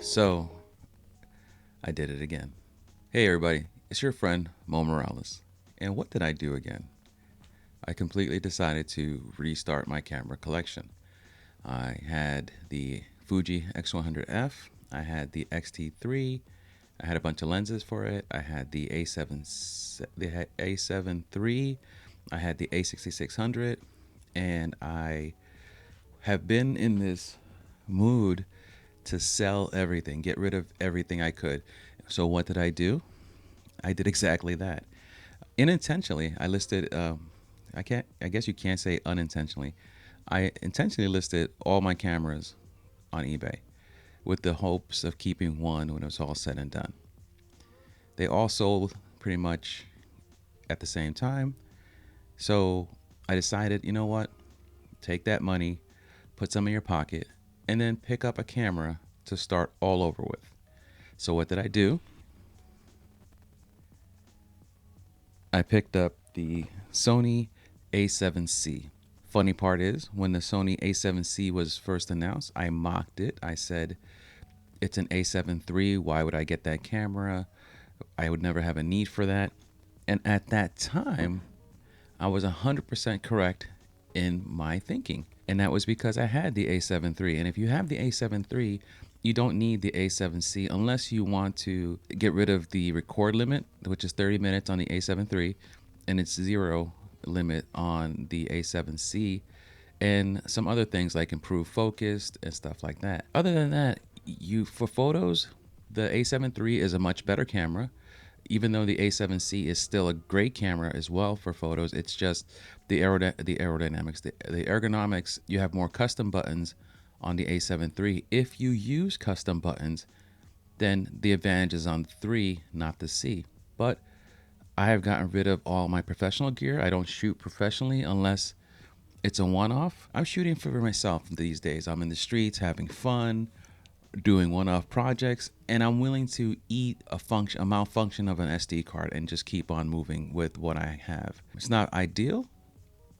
So I did it again. Hey everybody, it's your friend Mo Morales. And what did I do again? I completely decided to restart my camera collection. I had the Fuji X100F, I had the XT3, I had a bunch of lenses for it. I had the A7 III, I had the A6600, and I have been in this mood to sell everything, get rid of everything I could. So what did I do? I did exactly that. Unintentionally, I listed. I can't. I guess you can't say unintentionally. I intentionally listed all my cameras on eBay with the hopes of keeping one when it was all said and done. They all sold pretty much at the same time. So I decided, you know what? Take that money, put some in your pocket, and then pick up a camera to start all over with. So what did I do? I picked up the Sony A7C. Funny part is, when the Sony A7C was first announced, I mocked it. I said, it's an A7 III. Why would I get that camera? I would never have a need for that. And at that time, I was 100% correct in my thinking. And that was because I had the A7 III. And if you have the A7 III, you don't need the A7C unless you want to get rid of the record limit, which is 30 minutes on the A7 III, and it's zero limit on the A7C, and some other things like improve focus and stuff like that. Other than that, for photos, the A7 III is a much better camera. Even though the A7C is still a great camera as well for photos, it's just the aerodynamics, the ergonomics. You have more custom buttons on the A7 III. If you use custom buttons, then the advantage is on the 3, not the C. But I have gotten rid of all my professional gear. I don't shoot professionally unless it's a one-off. I'm shooting for myself these days. I'm in the streets having fun, doing one-off projects, and I'm willing to eat a malfunction of an SD card and just keep on moving with what I have. It's not ideal,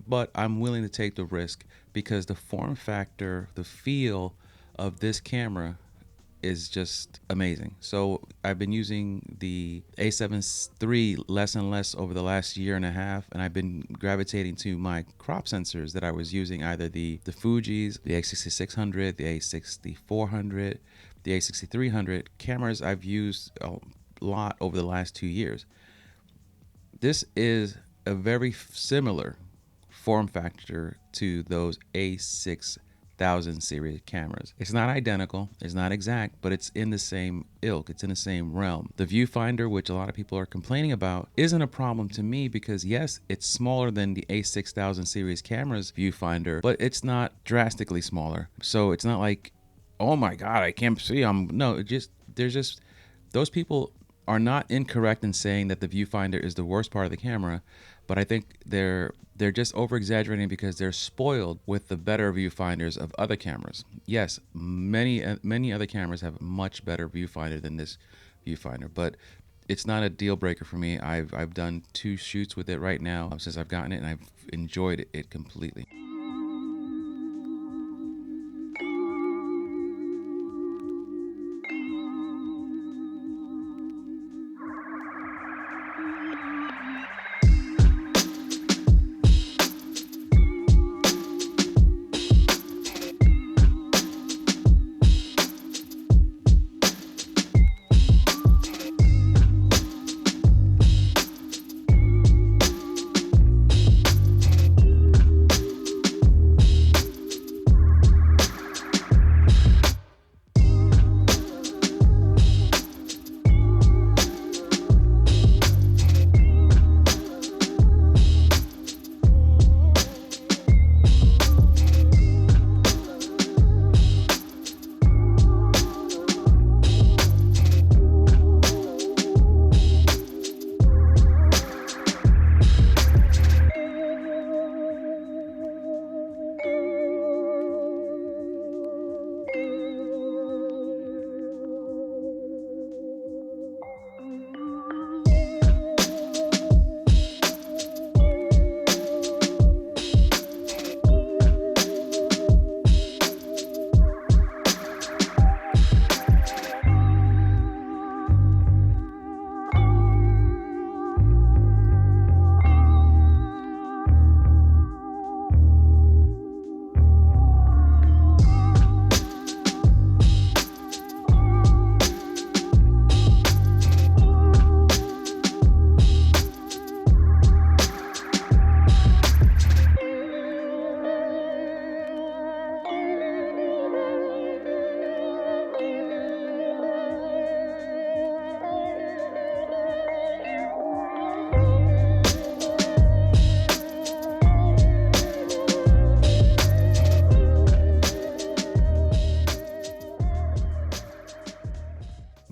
but I'm willing to take the risk because the form factor, the feel of this camera is just amazing. So I've been using the A7 III less and less over the last year and a half, and I've been gravitating to my crop sensors that I was using, either the Fuji's, the A6600, the A6400, the A6300 cameras I've used a lot over the last 2 years. This is a very similar form factor to those A6000 series cameras. It's not identical, it's not exact, but it's in the same ilk, it's in the same realm. The viewfinder, which a lot of people are complaining about, isn't a problem to me because yes, it's smaller than the A6000 series cameras viewfinder, but it's not drastically smaller. So it's not like, oh my God, I can't see. Those people are not incorrect in saying that the viewfinder is the worst part of the camera, but I think they're just over exaggerating because they're spoiled with the better viewfinders of other cameras. Yes, many other cameras have a much better viewfinder than this viewfinder, but it's not a deal breaker for me. I've done 2 shoots with it right now since I've gotten it, and I've enjoyed it completely.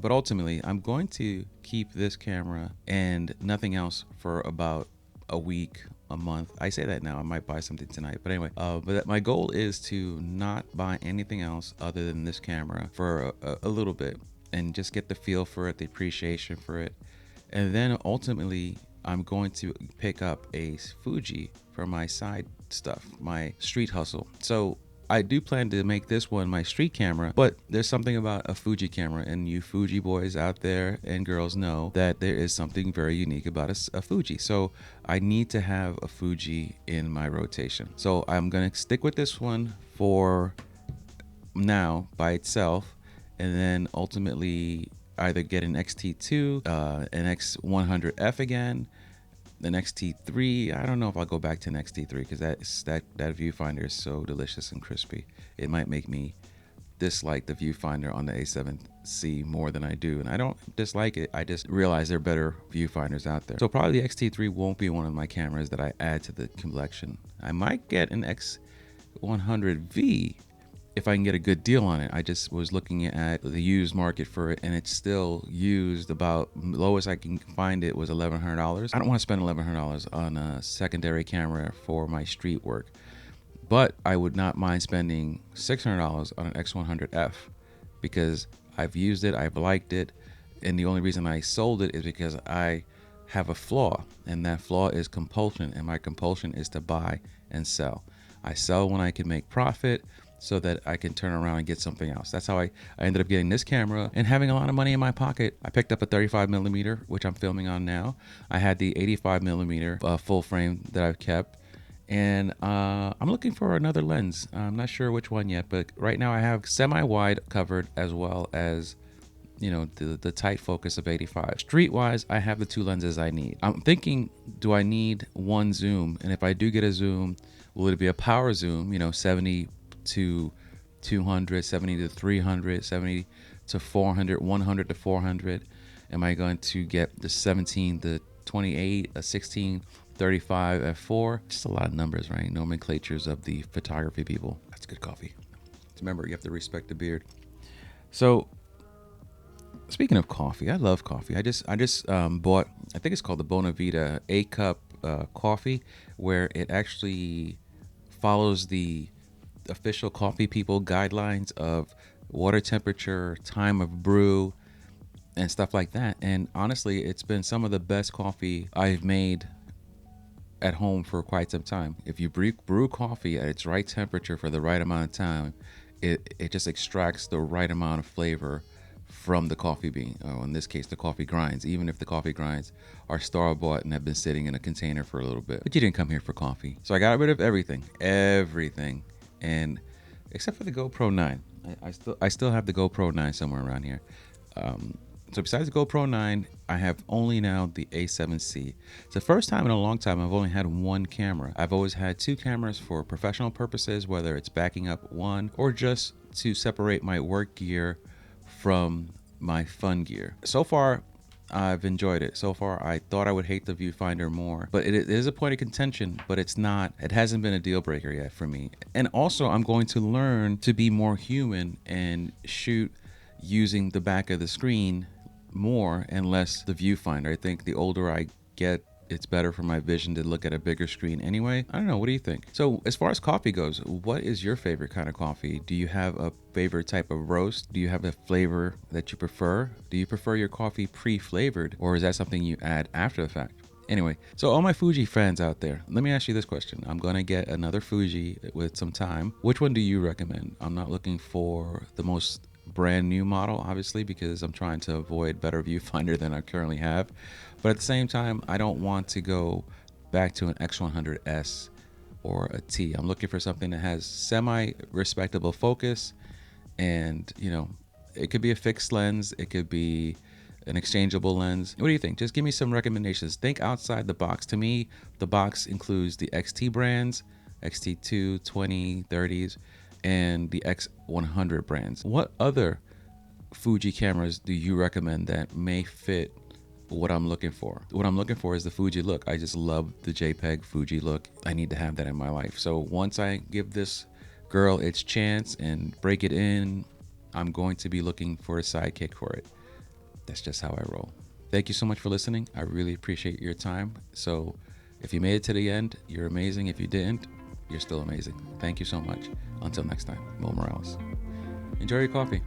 But ultimately, I'm going to keep this camera and nothing else for about a week, a month. I say that now. I might buy something tonight. But anyway, but my goal is to not buy anything else other than this camera for a little bit and just get the feel for it, the appreciation for it. And then ultimately, I'm going to pick up a Fuji for my side stuff, my street hustle. So I do plan to make this one my street camera, but there's something about a Fuji camera, and you Fuji boys out there and girls know that there is something very unique about a Fuji. So I need to have a Fuji in my rotation. So I'm going to stick with this one for now by itself, and then ultimately either get an XT2, an X100F again, an XT3. I don't know if I'll go back to an XT3 because that viewfinder is so delicious and crispy. It might make me dislike the viewfinder on the A7C more than I do. And I don't dislike it. I just realize there are better viewfinders out there. So probably the XT3 won't be one of my cameras that I add to the collection. I might get an X100V if I can get a good deal on it. I just was looking at the used market for it, and it's still used about, lowest I can find it was $1,100. I don't want to spend $1,100 on a secondary camera for my street work, but I would not mind spending $600 on an X100F because I've used it, I've liked it, and the only reason I sold it is because I have a flaw, and that flaw is compulsion, and my compulsion is to buy and sell. I sell when I can make profit, so that I can turn around and get something else. That's how I ended up getting this camera and having a lot of money in my pocket. I picked up a 35 millimeter, which I'm filming on now. I had the 85 millimeter full frame that I've kept. And I'm looking for another lens. I'm not sure which one yet, but right now I have semi-wide covered as well as, you know, the tight focus of 85. Street-wise, I have the two lenses I need. I'm thinking, do I need one zoom? And if I do get a zoom, will it be a power zoom, you know, 70 to 200, 70 to 300, 70 to 400, 100 to 400? Am I going to get the 17 to 28, a 16, 35 f4? Just a lot of numbers, right? Nomenclatures of the photography people. That's good coffee. Remember, you have to respect the beard. So, speaking of coffee, I love coffee. I just bought, I think it's called the Bonavita A-Cup coffee, where it actually follows the official coffee people guidelines of water temperature, time of brew, and stuff like that. And honestly, it's been some of the best coffee I've made at home for quite some time. If you brew coffee at its right temperature for the right amount of time, it just extracts the right amount of flavor from the coffee bean, or in this case, the coffee grinds, even if the coffee grinds are store-bought and have been sitting in a container for a little bit. But you didn't come here for coffee. So I got rid of everything. And except for the GoPro 9. I still have the GoPro 9 somewhere around here. So besides the GoPro 9, I have only now the A7C. It's the first time in a long time I've only had one camera. I've always had two cameras for professional purposes, whether it's backing up one or just to separate my work gear from my fun gear. So far, I've enjoyed it. So far, I thought I would hate the viewfinder more, but it is a point of contention, but it's not, it hasn't been a deal breaker yet for me. And also, I'm going to learn to be more human and shoot using the back of the screen more and less the viewfinder. I think the older I get, it's better for my vision to look at a bigger screen anyway. I don't know, what do you think? So as far as coffee goes, what is your favorite kind of coffee? Do you have a favorite type of roast? Do you have a flavor that you prefer? Do you prefer your coffee pre-flavored, or is that something you add after the fact? Anyway, so all my Fuji fans out there, let me ask you this question. I'm gonna get another Fuji with some time. Which one do you recommend? I'm not looking for the most brand new model, obviously, because I'm trying to avoid better viewfinder than I currently have. But at the same time, I don't want to go back to an X100S or a T. I'm looking for something that has semi-respectable focus, and, you know, it could be a fixed lens, it could be an exchangeable lens. What do you think? Just give me some recommendations. Think outside the box. To me, the box includes the XT brands, XT2, 20, 30s, and the X100 brands. What other Fuji cameras do you recommend that may fit what I'm looking for? What I'm looking for is the Fuji look. I just love the JPEG Fuji look. I need to have that in my life. So once I give this girl its chance and break it in, I'm going to be looking for a sidekick for it. That's just how I roll. Thank you so much for listening. I really appreciate your time. So if you made it to the end, you're amazing. If you didn't, you're still amazing. Thank you so much. Until next time, Mo Morales. Enjoy your coffee.